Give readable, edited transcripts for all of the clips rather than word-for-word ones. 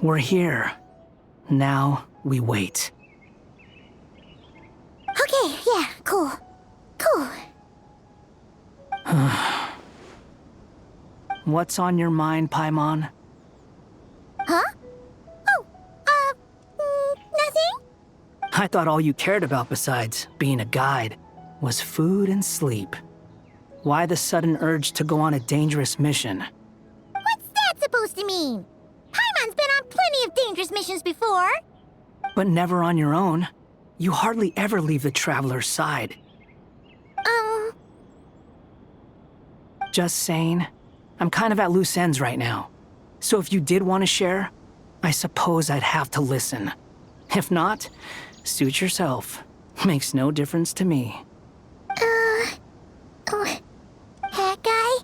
We're here. Now we wait. Okay, yeah, cool. Cool. What's on your mind, Paimon? Huh? Oh, nothing? I thought all you cared about besides being a guide was food and sleep. Why the sudden urge to go on a dangerous mission? What's that supposed to mean? Paimon's been on plenty of dangerous missions before. But never on your own. You hardly ever leave the Traveler's side. Just saying, I'm kind of at loose ends right now. So if you did want to share, I suppose I'd have to listen. If not, suit yourself. Makes no difference to me. Hat guy?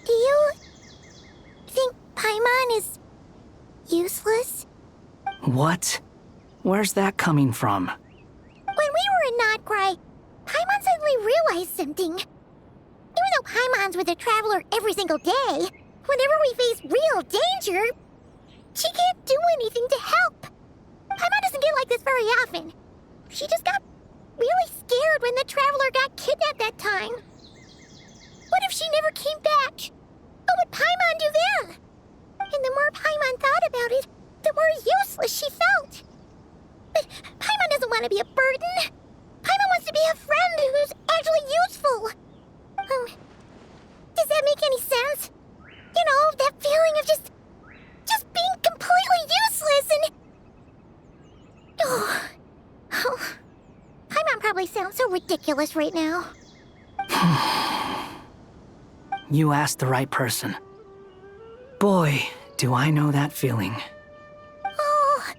Do you think Paimon is useless? What? Where's that coming from? When we were in Notcry, Paimon suddenly realized something. Even though Paimon's with the Traveler every single day, whenever we face real danger, she can't do anything to help. Paimon doesn't get like this very often. She just got really scared when the Traveler got kidnapped that time. What if she never came back? What would Paimon do then? And the more Paimon thought about it, the more useless she felt. But Paimon doesn't want to be a burden. Paimon wants to be a friend who's actually useful. Does that make any sense? You know, that feeling of just being completely useless and... Paimon probably sounds so ridiculous right now. You asked the right person. Boy, do I know that feeling. Oh,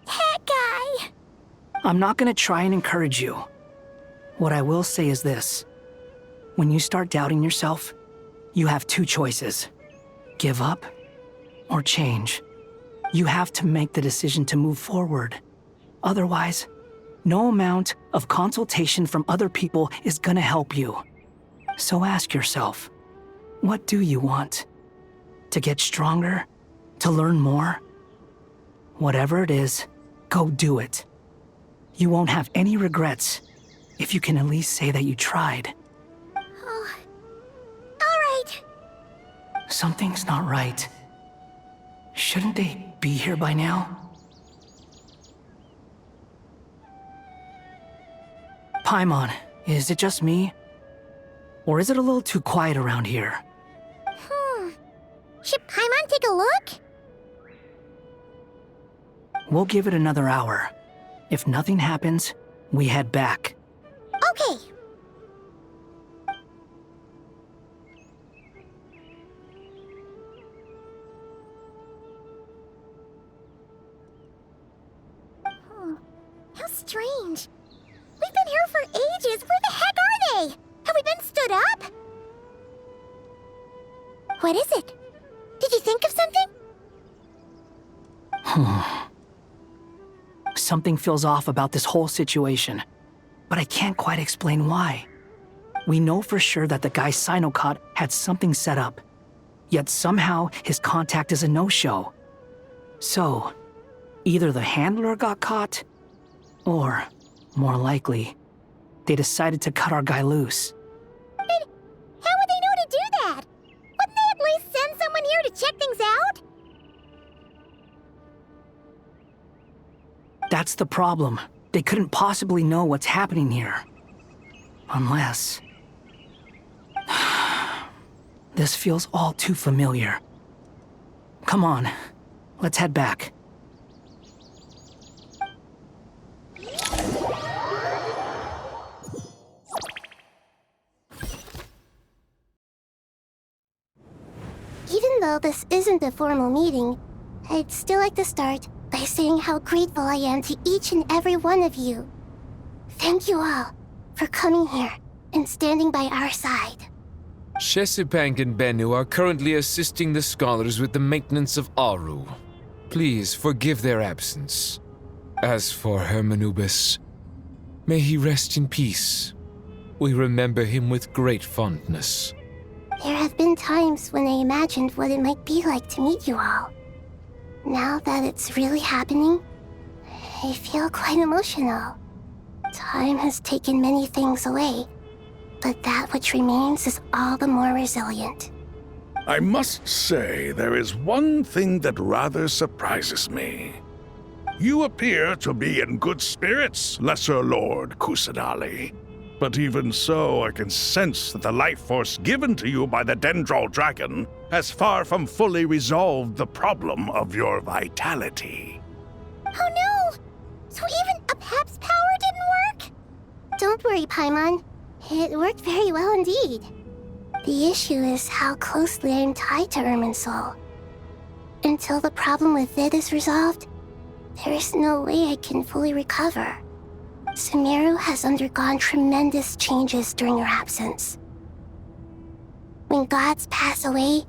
that guy. I'm not gonna try and encourage you. What I will say is this. When you start doubting yourself, you have two choices. Give up or change. You have to make the decision to move forward. Otherwise, no amount of consultation from other people is gonna help you. So ask yourself, what do you want? To get stronger? To learn more? Whatever it is, go do it. You won't have any regrets if you can at least say that you tried. Oh, all right. Something's not right. Shouldn't they be here by now? Paimon, is it just me? Or is it a little too quiet around here? Should Paimon take a look? We'll give it another hour. If nothing happens, we head back. Okay. How strange. We've been here for ages. Where the heck are they? Have we been stood up? What is it? Did you think of something? Something feels off about this whole situation, but I can't quite explain why. We know for sure that the guy Sino caught had something set up, yet somehow his contact is a no-show. So, either the handler got caught, or, more likely, they decided to cut our guy loose. But how would they know to do that? Wouldn't they at least send someone here to check things out? That's the problem. They couldn't possibly know what's happening here. Unless... This feels all too familiar. Come on, let's head back. Even though this isn't a formal meeting, I'd still like to start by saying how grateful I am to each and every one of you. Thank you all for coming here and standing by our side. Shesipank and Bennu are currently assisting the scholars with the maintenance of Aru. Please forgive their absence. As for Hermanubis, may he rest in peace. We remember him with great There have been times when I imagined what it might be like to meet you all. Now that it's really happening, I feel quite emotional. Time has taken many things away, but that which remains is all the more resilient. I must say, there is one thing that rather surprises me. You appear to be in good spirits, Lesser Lord Kusanali. But even so, I can sense that the life force given to you by the Dendral Dragon has far from fully resolved the problem of your vitality. Oh no! So even a Pep's power didn't work? Don't worry, Paimon. It worked very well indeed. The issue is how closely I am tied to Irminsul. Until the problem with it is resolved, there is no way I can fully recover. Sumeru has undergone tremendous changes during your absence. When gods pass away,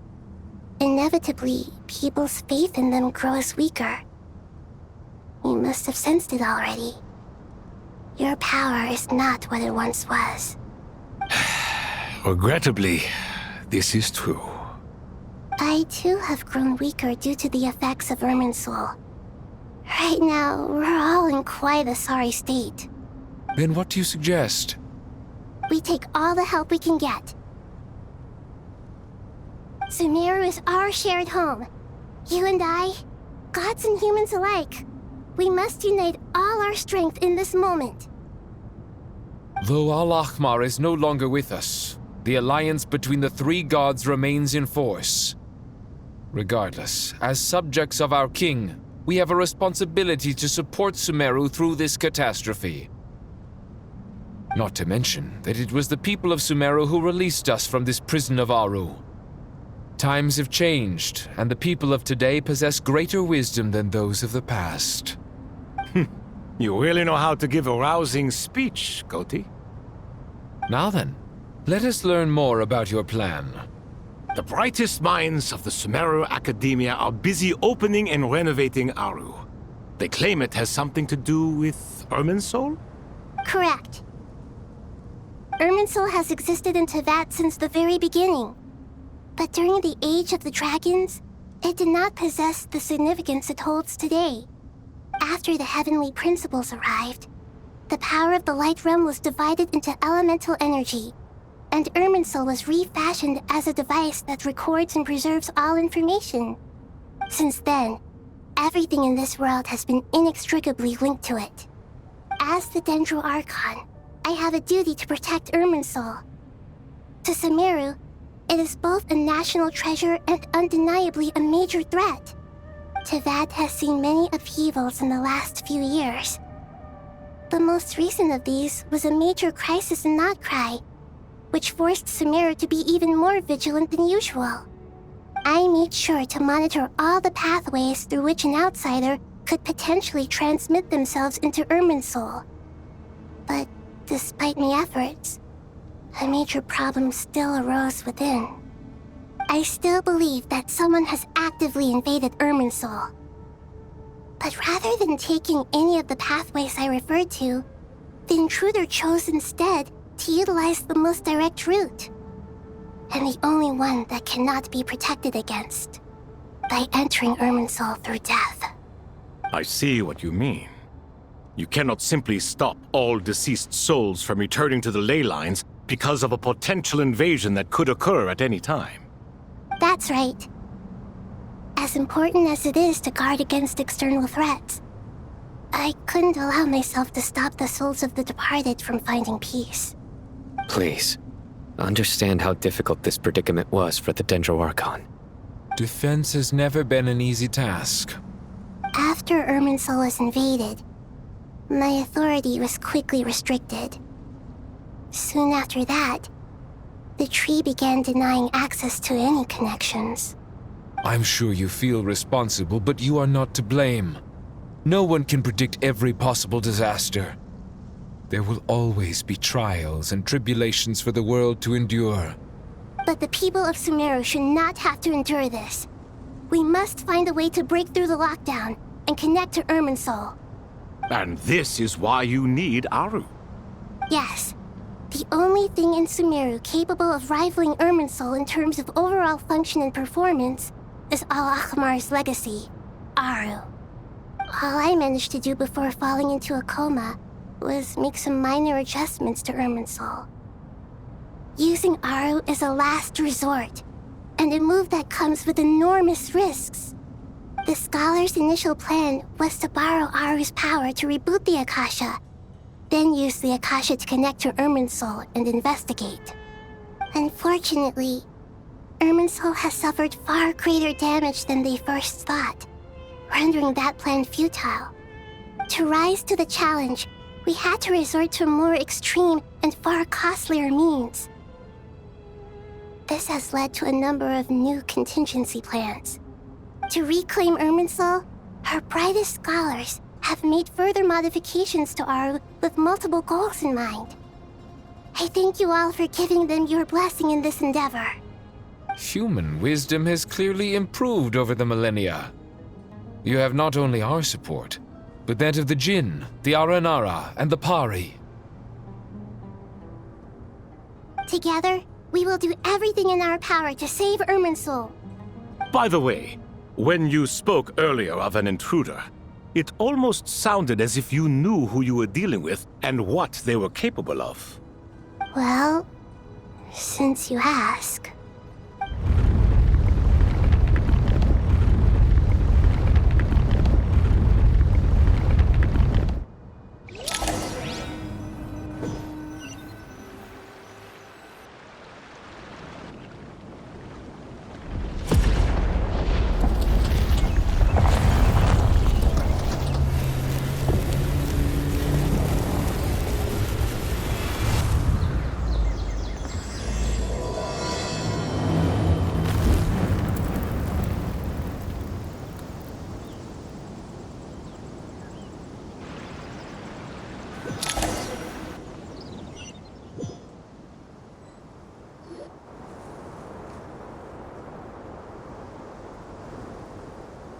inevitably, people's faith in them grows weaker. You must have sensed it already. Your power is not what it once was. Regrettably, this is true. I too have grown weaker due to the effects of Irminsul. Right now, we're all in quite a sorry state. Then what do you suggest? We take all the help we can get. Sumeru is our shared home. You and I, gods and humans alike. We must unite all our strength in this moment. Though Al-Ahmar is no longer with us, the alliance between the three gods remains in force. Regardless, as subjects of our king, we have a responsibility to support Sumeru through this catastrophe. Not to mention that it was the people of Sumeru who released us from this prison of Aru. Times have changed, and the people of today possess greater wisdom than those of the past. You really know how to give a rousing speech, Goti. Now then, let us learn more about your plan. The brightest minds of the Sumeru Academia are busy opening and renovating Aru. They claim it has something to do with Irminsul? Correct. Irminsul has existed in Teyvat since the very beginning. But during the Age of the Dragons, it did not possess the significance it holds today. After the heavenly principles arrived, the power of the Light Realm was divided into elemental energy, and Irminsul was refashioned as a device that records and preserves all information. Since then, everything in this world has been inextricably linked to it. As the Dendro Archon, I have a duty to protect Irminsul. To Sumeru, it is both a national treasure and undeniably a major threat. Teyvat has seen many upheavals in the last few years. The most recent of these was a major crisis in Notcry, which forced Sumeru to be even more vigilant than usual. I made sure to monitor all the pathways through which an outsider could potentially transmit themselves into Irminsul. But despite my efforts, a major problem still arose within. I still believe that someone has actively invaded Irminsul. But rather than taking any of the pathways I referred to, the intruder chose instead to utilize the most direct route, and the only one that cannot be protected against, by entering Irminsul through death. I see what you mean. You cannot simply stop all deceased souls from returning to the ley lines because of a potential invasion that could occur at any time. That's right. As important as it is to guard against external threats, I couldn't allow myself to stop the souls of the departed from finding peace. Please, understand how difficult this predicament was for the Dendro Archon. Defense has never been an easy task. After Irminsul was invaded, my authority was quickly restricted. Soon after that, the tree began denying access to any connections. I'm sure you feel responsible, but you are not to blame. No one can predict every possible disaster. There will always be trials and tribulations for the world to endure. But the people of Sumeru should not have to endure this. We must find a way to break through the lockdown and connect to Irminsul. And this is why you need Aru. Yes. The only thing in Sumeru capable of rivaling Irminsul in terms of overall function and performance is Al-Ahmar's legacy, Aru. All I managed to do before falling into a coma was make some minor adjustments to Irminsul. Using Aru is a last resort, and a move that comes with enormous risks. The Scholar's initial plan was to borrow Aru's power to reboot the Akasha, then use the Akasha to connect to Irminsul and investigate. Unfortunately, Irminsul has suffered far greater damage than they first thought, rendering that plan futile. To rise to the challenge, we had to resort to more extreme and far costlier means. This has led to a number of new contingency plans. To reclaim Irminsul, our brightest scholars have made further modifications to Aru with multiple goals in mind. I thank you all for giving them your blessing in this endeavor. Human wisdom has clearly improved over the millennia. You have not only our support, but that of the Jinn, the Aranara, and the Pari. Together, we will do everything in our power to save Irminsul. By the way, when you spoke earlier of an intruder, it almost sounded as if you knew who you were dealing with and what they were capable of. Well, since you ask.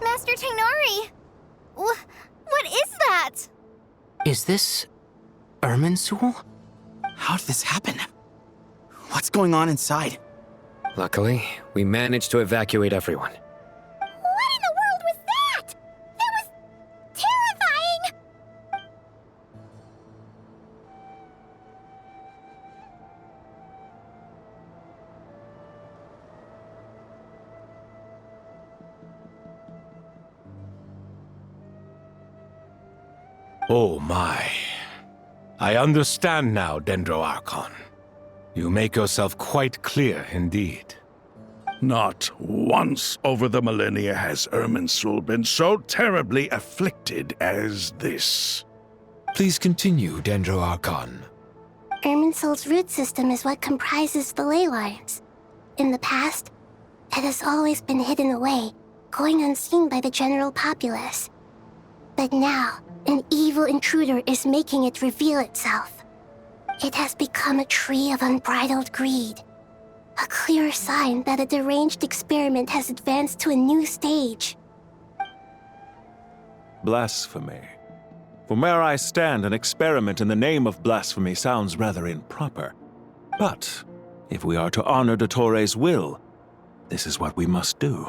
Master Tainari! What is that? Is this Irminsul? How did this happen? What's going on inside? Luckily, we managed to evacuate everyone. What in the world was that? That was terrifying! Oh my. I understand now, Dendroarchon. You make yourself quite clear indeed. Not once over the millennia has Irminsul been so terribly afflicted as this. Please continue, Dendroarchon. Irminsul's root system is what comprises the ley lines. In the past, it has always been hidden away, going unseen by the general populace. But now, an evil intruder is making it reveal itself. It has become a tree of unbridled greed. A clear sign that a deranged experiment has advanced to a new stage. Blasphemy. From where I stand, an experiment in the name of blasphemy sounds rather improper. But if we are to honor Dottores' will, this is what we must do.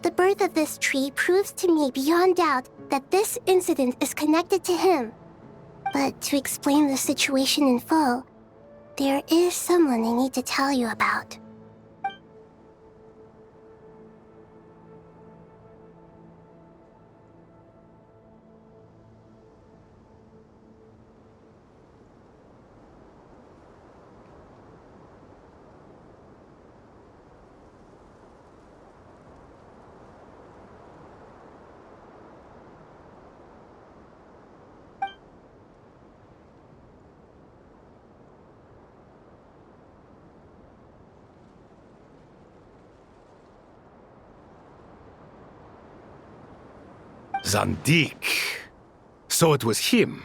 The birth of this tree proves to me beyond doubt that this incident is connected to him. But to explain the situation in full, there is someone I need to tell you about. Zandik. So it was him.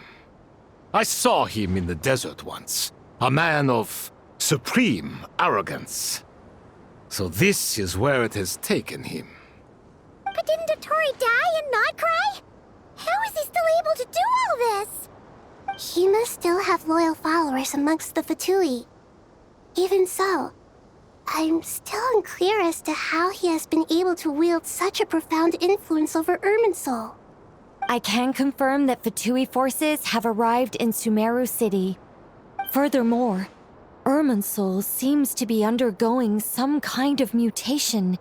I saw him in the desert once. A man of supreme arrogance. So this is where it has taken him. But didn't Dottore die and not cry? How is he still able to do all this? He must still have loyal followers amongst the Fatui. Even so, I'm still unclear as to how he has been able to wield such a profound influence over Irminsul. I can confirm that Fatui forces have arrived in Sumeru City. Furthermore, Irminsul seems to be undergoing some kind of mutation.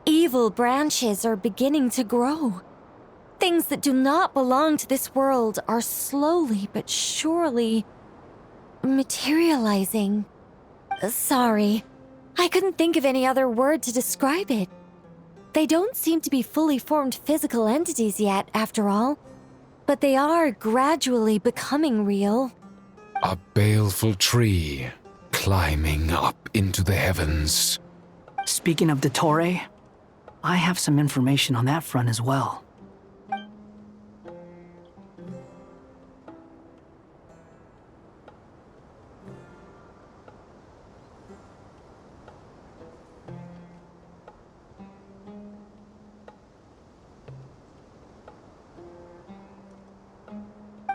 Evil branches are beginning to grow. Things that do not belong to this world are slowly but surely materializing. Sorry, I couldn't think of any other word to describe it. They don't seem to be fully formed physical entities yet, after all, but they are gradually becoming real. A baleful tree climbing up into the heavens. Speaking of Dottore, I have some information on that front as well.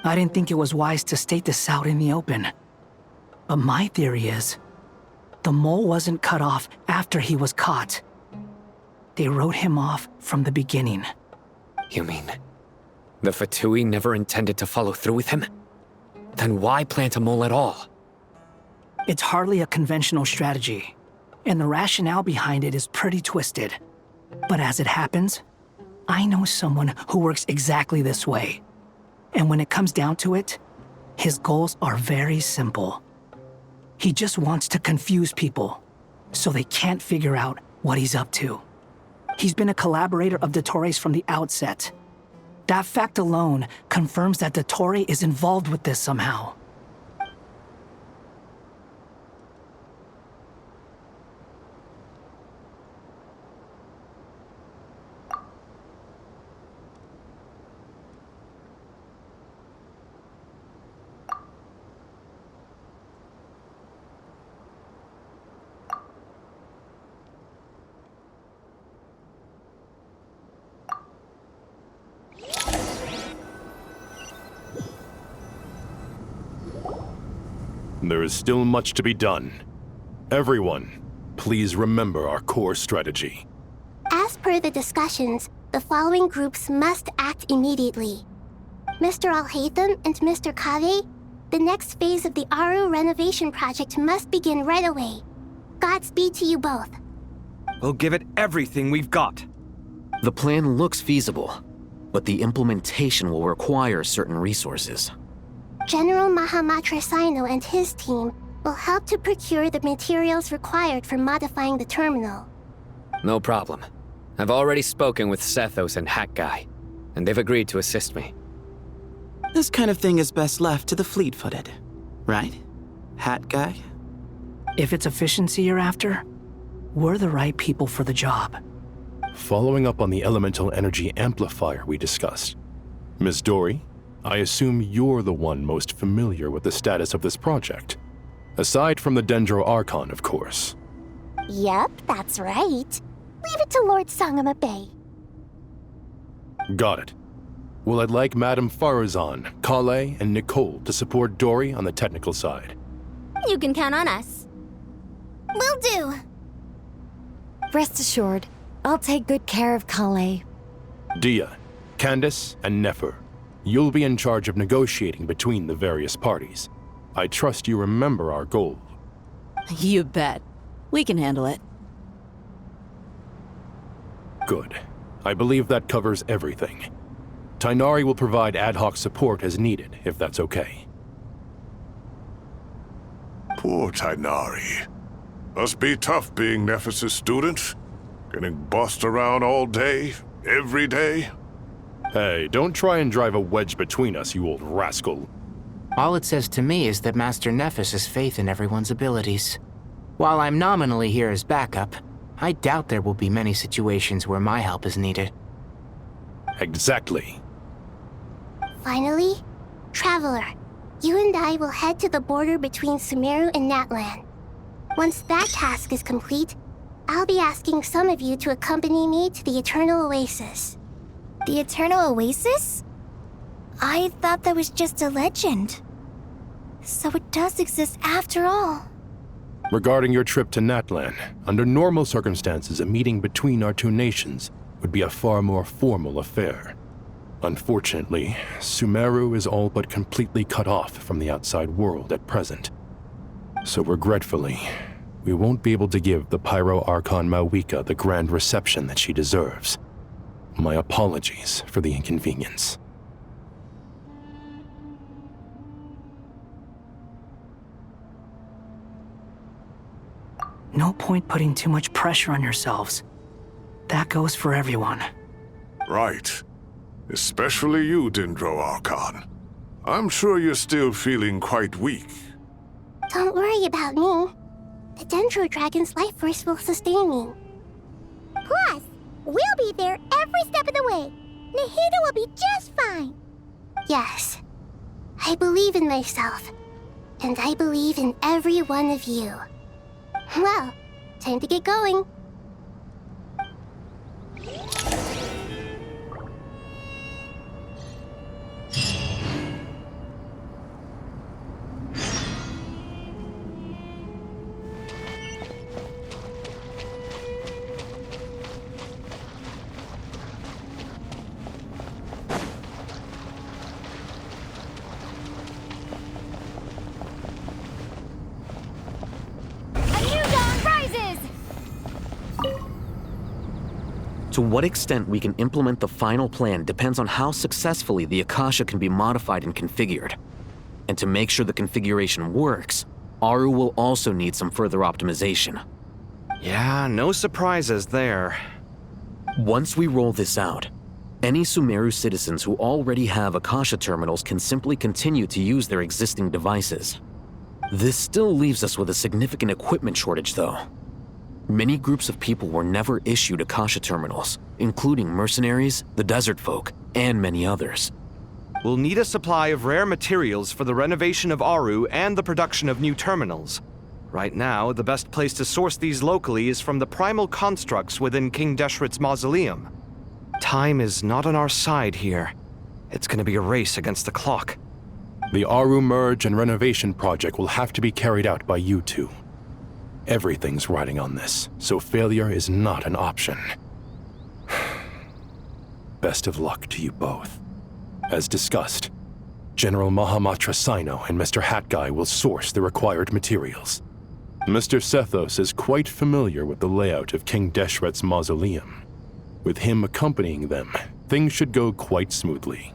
I didn't think it was wise to state this out in the open. But my theory is, the mole wasn't cut off after he was caught. They wrote him off from the beginning. You mean the Fatui never intended to follow through with him? Then why plant a mole at all? It's hardly a conventional strategy, and the rationale behind it is pretty twisted. But as it happens, I know someone who works exactly this way. And when it comes down to it, his goals are very simple. He just wants to confuse people, so they can't figure out what he's up to. He's been a collaborator of Dottore's from the outset. That fact alone confirms that Dottore is involved with this somehow. There is still much to be done. Everyone, please remember our core strategy. As per the discussions, the following groups must act immediately. Mr. Alhaitham and Mr. Kave, the next phase of the Aru renovation project must begin right away. Godspeed to you both. We'll give it everything we've got. The plan looks feasible, but the implementation will require certain resources. General Mahamatra Sino and his team will help to procure the materials required for modifying the terminal. No problem. I've already spoken with Sethos and Hat Guy, and they've agreed to assist me. This kind of thing is best left to the fleet-footed, right? Hat Guy? If it's efficiency you're after, we're the right people for the job. Following up on the elemental energy amplifier we discussed, Ms. Dory, I assume you're the one most familiar with the status of this project. Aside from the Dendro Archon, of course. Yep, that's right. Leave it to Lord Sangamabe. Got it. Well, I'd like Madame Farazan, Kale, and Nicole to support Dory on the technical side. You can count on us. Will do. Rest assured, I'll take good care of Kale. Dia, Candace, and Nefer, you'll be in charge of negotiating between the various parties. I trust you remember our goal. You bet. We can handle it. Good. I believe that covers everything. Tainari will provide ad hoc support as needed, if that's okay. Poor Tainari. Must be tough being Nephis' student. Getting bossed around all day, every day. Hey, don't try and drive a wedge between us, you old rascal. All it says to me is that Master Nephis has faith in everyone's abilities. While I'm nominally here as backup, I doubt there will be many situations where my help is needed. Exactly. Finally, Traveler, you and I will head to the border between Sumeru and Natlan. Once that task is complete, I'll be asking some of you to accompany me to the Eternal Oasis. The Eternal Oasis? I thought that was just a legend. So it does exist after all. Regarding your trip to Natlan, under normal circumstances, a meeting between our two nations would be a far more formal affair. Unfortunately, Sumeru is all but completely cut off from the outside world at present. So regretfully, we won't be able to give the Pyro Archon Mawika the grand reception that she deserves. My apologies for the inconvenience. No point putting too much pressure on yourselves. That goes for everyone. Right. Especially you, Dendro Archon. I'm sure you're still feeling quite weak. Don't worry about me. The Dendro Dragon's life force will sustain me. Plus, we'll be there every step of the way. Nahida will be just fine. Yes. I believe in myself. And I believe in every one of you. Well, time to get going. To what extent we can implement the final plan depends on how successfully the Akasha can be modified and configured. And to make sure the configuration works, Aru will also need some further optimization. Yeah, no surprises there. Once we roll this out, any Sumeru citizens who already have Akasha terminals can simply continue to use their existing devices. This still leaves us with a significant equipment shortage, though. Many groups of people were never issued Akasha terminals, including mercenaries, the desert folk, and many others. We'll need a supply of rare materials for the renovation of Aru and the production of new terminals. Right now, the best place to source these locally is from the primal constructs within King Deshret's mausoleum. Time is not on our side here. It's gonna be a race against the clock. The Aru merge and renovation project will have to be carried out by you two. Everything's riding on this, so failure is not an option. Best of luck to you both. As discussed, General Mahamatra Sino and Mr. Hatguy will source the required materials. Mr. Sethos is quite familiar with the layout of King Deshret's mausoleum. With him accompanying them, things should go quite smoothly.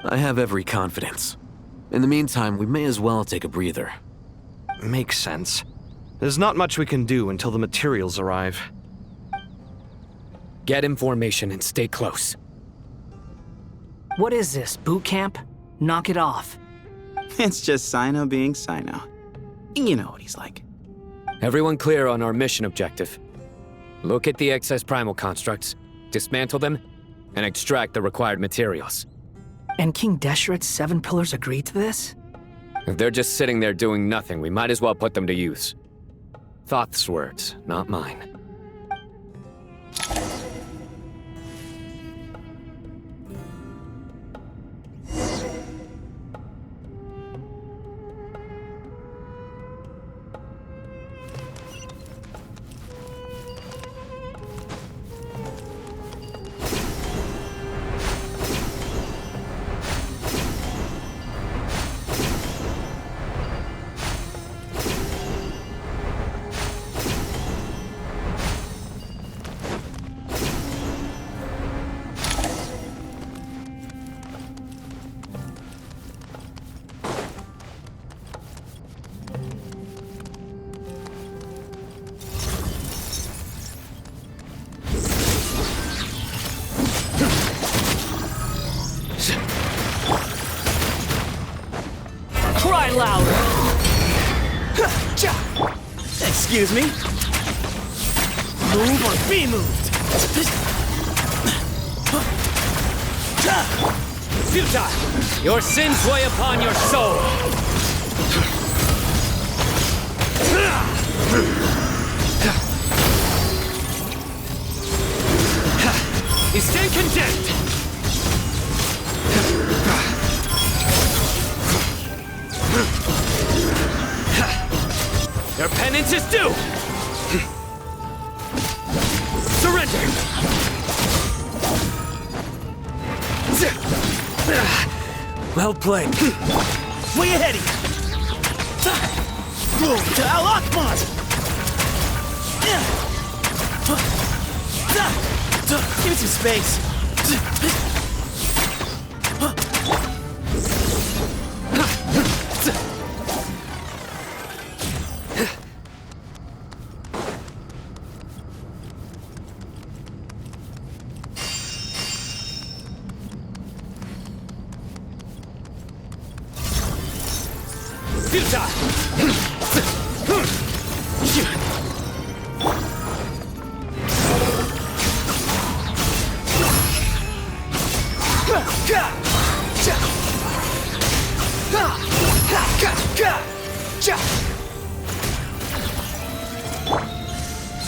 I have every confidence. In the meantime, we may as well take a breather. Makes sense. There's not much we can do until the materials arrive. Get information and stay close. What is this, boot camp? Knock it off. It's just Sino being Sino. You know what he's like. Everyone clear on our mission objective. Look at the excess primal constructs, dismantle them, and extract the required materials. And King Deshret's 7 pillars agreed to this? If they're just sitting there doing nothing, we might as well put them to use. Thoth's words, not mine. Cry louder! Excuse me? Move or be moved! Futile! Your sins weigh upon your soul! You stand condemned! Their penance is due! Surrender! Well played. Way ahead of you! To Al-Akmaz! Give me some space.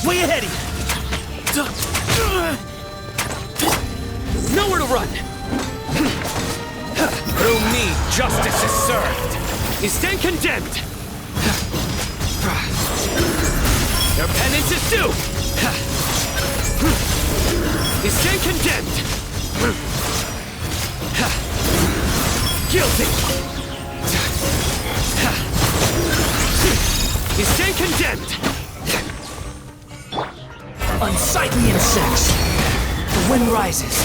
Way ahead of you! Nowhere to run! Through me, justice is served! You stand condemned! Your penance is due! You stand condemned! Guilty! You stand condemned! Unsightly insects! The wind rises!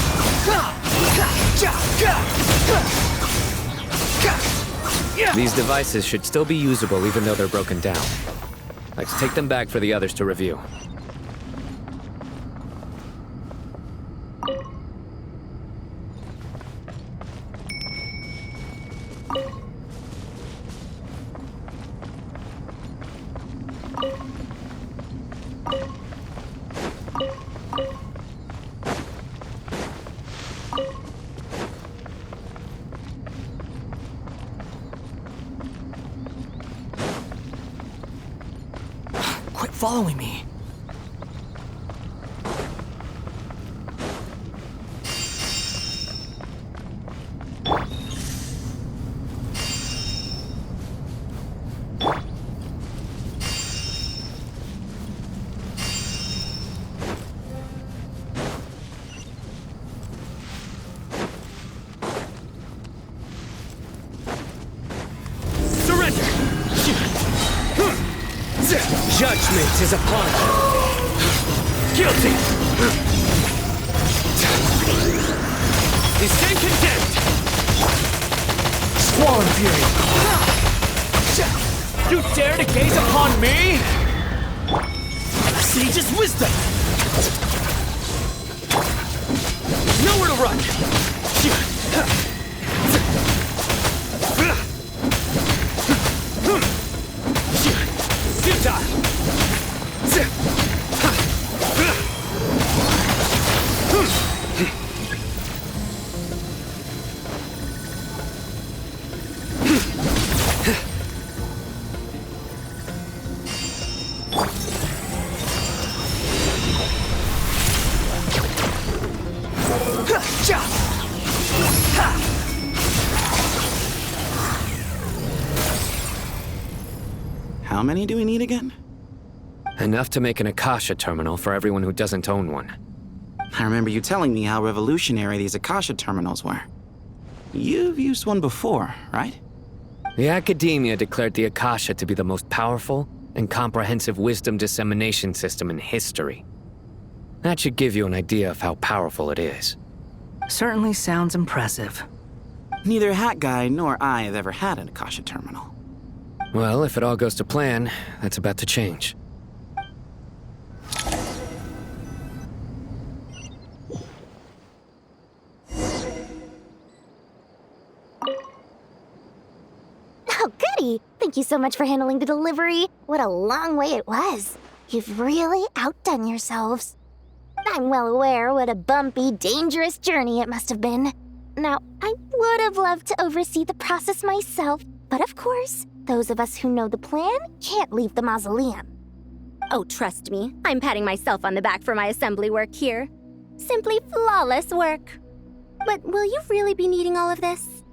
These devices should still be usable even though they're broken down. Let's take them back for the others to review. Quit following me. Judgment is upon you. Guilty! You stand condemned! Squall and fury! You dare to gaze upon me? Sage's wisdom! Nowhere to run! Futile! How many do we need again? Enough to make an Akasha terminal for everyone who doesn't own one. I remember you telling me how revolutionary these Akasha terminals were. You've used one before, right? The Academia declared the Akasha to be the most powerful and comprehensive wisdom dissemination system in history. That should give you an idea of how powerful it is. Certainly sounds impressive. Neither Hat Guy nor I have ever had an Akasha terminal. Well, if it all goes to plan, that's about to change. Oh, goody! Thank you so much for handling the delivery. What a long way it was. You've really outdone yourselves. I'm well aware what a bumpy, dangerous journey it must have been. Now, I would have loved to oversee the process myself, but of course, those of us who know the plan can't leave the mausoleum. Oh, trust me, I'm patting myself on the back for my assembly work here. Simply flawless work. But will you really be needing all of this?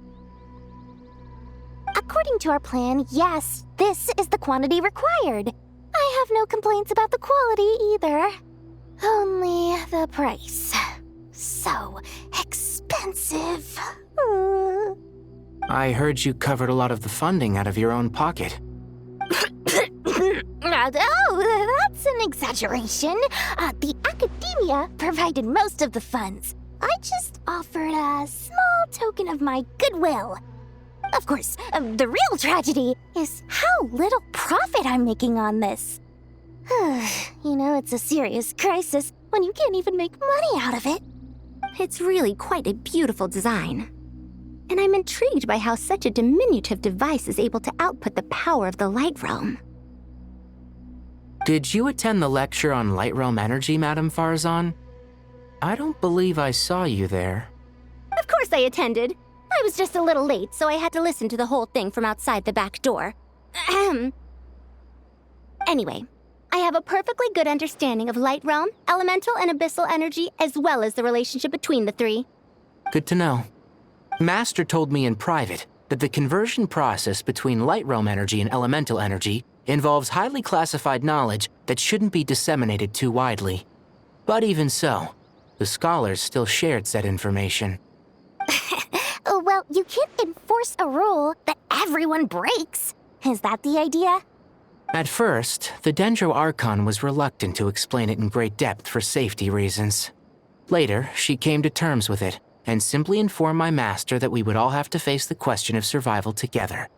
According to our plan, yes, this is the quantity required. have no complaints about the quality either. Only the price. So expensive. I heard you covered a lot of the funding out of your own pocket. Oh, that's an exaggeration. The academia provided most of the funds. I just offered a small token of my goodwill. Of course, the real tragedy is how little profit I'm making on this. You know, it's a serious crisis when you can't even make money out of it. It's really quite a beautiful design. And I'm intrigued by how such a diminutive device is able to output the power of the Light Realm. Did you attend the lecture on Light Realm energy, Madame Farzan? I don't believe I saw you there. Of course I attended. I was just a little late, so I had to listen to the whole thing from outside the back door. Ahem. Anyway, I have a perfectly good understanding of Light Realm, elemental and abyssal energy, as well as the relationship between the three. Good to know. Master told me in private that the conversion process between Light Realm energy and elemental energy involves highly classified knowledge that shouldn't be disseminated too widely. But even so, the scholars still shared said information. Well, you can't enforce a rule that everyone breaks. Is that the idea? At first, the Dendro Archon was reluctant to explain it in great depth for safety reasons. Later, she came to terms with it and simply informed my master that we would all have to face the question of survival together.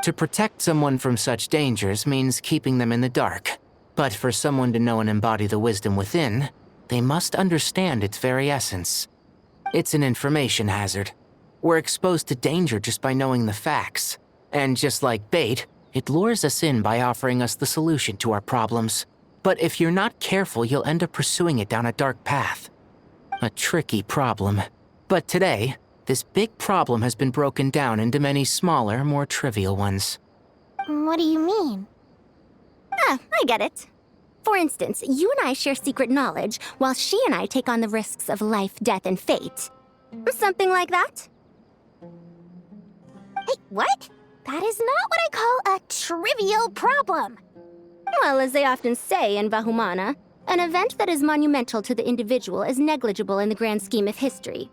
To protect someone from such dangers means keeping them in the dark. But for someone to know and embody the wisdom within, they must understand its very essence. It's an information hazard. We're exposed to danger just by knowing the facts. And just like bait, it lures us in by offering us the solution to our problems. But if you're not careful, you'll end up pursuing it down a dark path. A tricky problem. But today, this big problem has been broken down into many smaller, more trivial ones. What do you mean? I get it. For instance, you and I share secret knowledge, while she and I take on the risks of life, death, and fate. Something like that? Hey, what? That is not what I call a trivial problem. Well, as they often say in Vahumana, an event that is monumental to the individual is negligible in the grand scheme of history.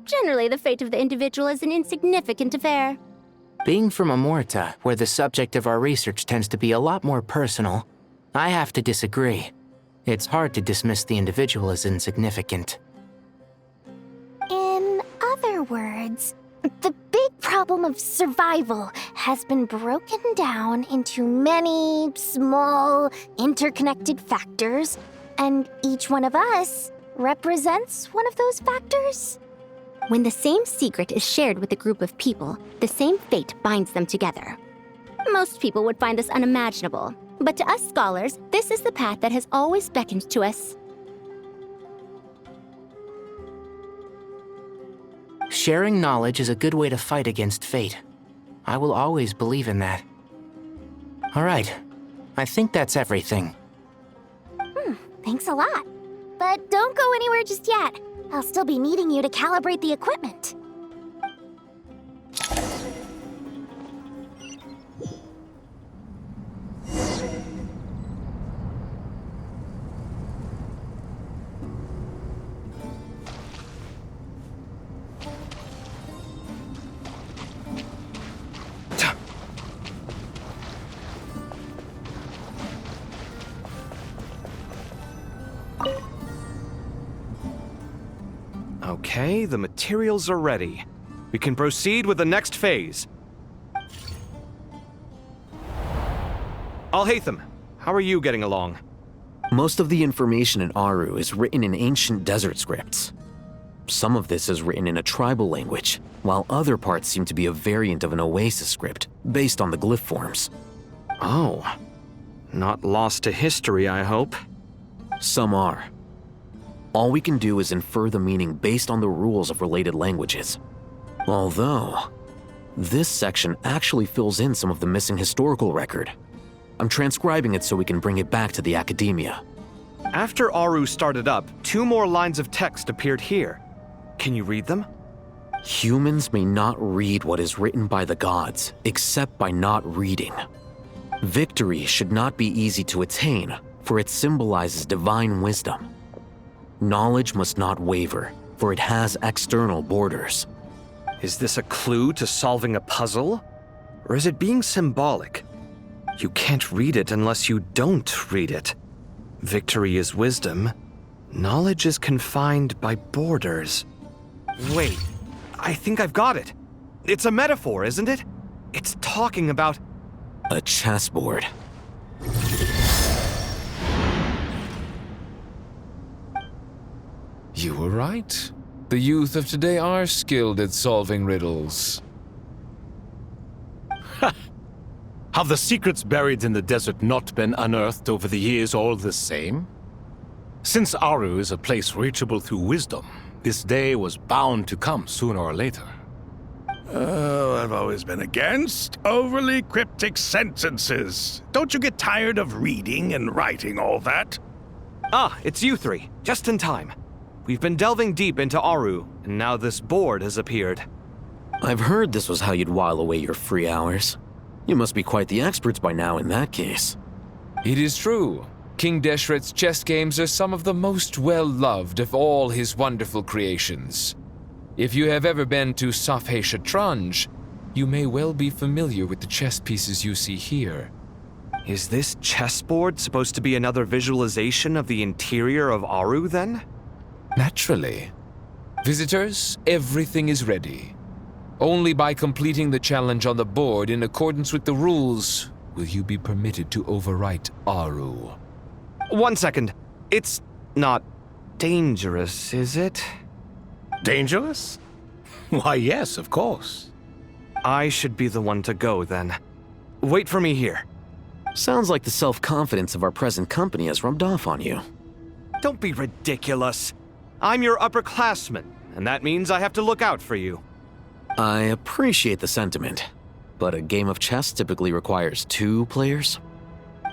Generally, the fate of the individual is an insignificant affair. Being from Amorta, where the subject of our research tends to be a lot more personal, I have to disagree. It's hard to dismiss the individual as insignificant. In other words, the big problem of survival has been broken down into many small, interconnected factors, and each one of us represents one of those factors. When the same secret is shared with a group of people, the same fate binds them together. Most people would find this unimaginable, but to us scholars, this is the path that has always beckoned to us. Sharing knowledge is a good way to fight against fate. I will always believe in that. All right, I think that's everything. Thanks a lot. But don't go anywhere just yet. I'll still be needing you to calibrate the equipment. Okay, the materials are ready. We can proceed with the next phase. Alhaitham, how are you getting along? Most of the information in Aru is written in ancient desert scripts. Some of this is written in a tribal language, while other parts seem to be a variant of an Oasis script, based on the glyph forms. Oh. Not lost to history, I hope. Some are. All we can do is infer the meaning based on the rules of related languages. Although, this section actually fills in some of the missing historical record. I'm transcribing it so we can bring it back to the academia. After Aru started up, 2 more lines of text appeared here. Can you read them? Humans may not read what is written by the gods, except by not reading. Victory should not be easy to attain, for it symbolizes divine wisdom. Knowledge must not waver, for it has external borders. Is this a clue to solving a puzzle? Or is it being symbolic? You can't read it unless you don't read it. Victory is wisdom. Knowledge is confined by borders. Wait, I think I've got it. It's a metaphor, isn't it? It's talking about... A chessboard. You were right. The youth of today are skilled at solving riddles. Have the secrets buried in the desert not been unearthed over the years all the same? Since Aru is a place reachable through wisdom, this day was bound to come sooner or later. Oh, I've always been against overly cryptic sentences. Don't you get tired of reading and writing all that? Ah, it's you three. Just in time. We've been delving deep into Aru, and now this board has appeared. I've heard this was how you'd while away your free hours. You must be quite the experts by now in that case. It is true. King Deshret's chess games are some of the most well-loved of all his wonderful creations. If you have ever been to Safhe Shatranj, you may well be familiar with the chess pieces you see here. Is this chessboard supposed to be another visualization of the interior of Aru, then? Naturally. Visitors, everything is ready. Only by completing the challenge on the board in accordance with the rules will you be permitted to overwrite Aru. 1 second. It's not dangerous, is it? Dangerous? Why, yes, of course. I should be the one to go, then. Wait for me here. Sounds like the self-confidence of our present company has rubbed off on you. Don't be ridiculous. I'm your upperclassman, and that means I have to look out for you. I appreciate the sentiment, but a game of chess typically requires 2 players.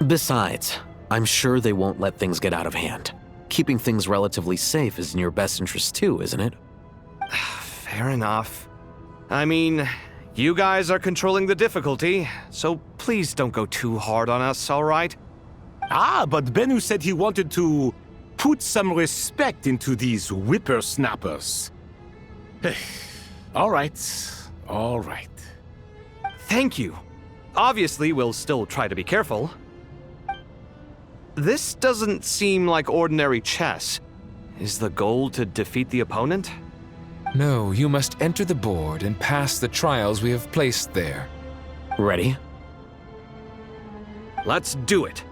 Besides, I'm sure they won't let things get out of hand. Keeping things relatively safe is in your best interest too, isn't it? Fair enough. I mean, you guys are controlling the difficulty, so please don't go too hard on us, all right? Ah, but Bennu said he wanted to put some respect into these whippersnappers. All right, all right. Thank you. Obviously, we'll still try to be careful. This doesn't seem like ordinary chess. Is the goal to defeat the opponent? No, you must enter the board and pass the trials we have placed there. Ready? Let's do it.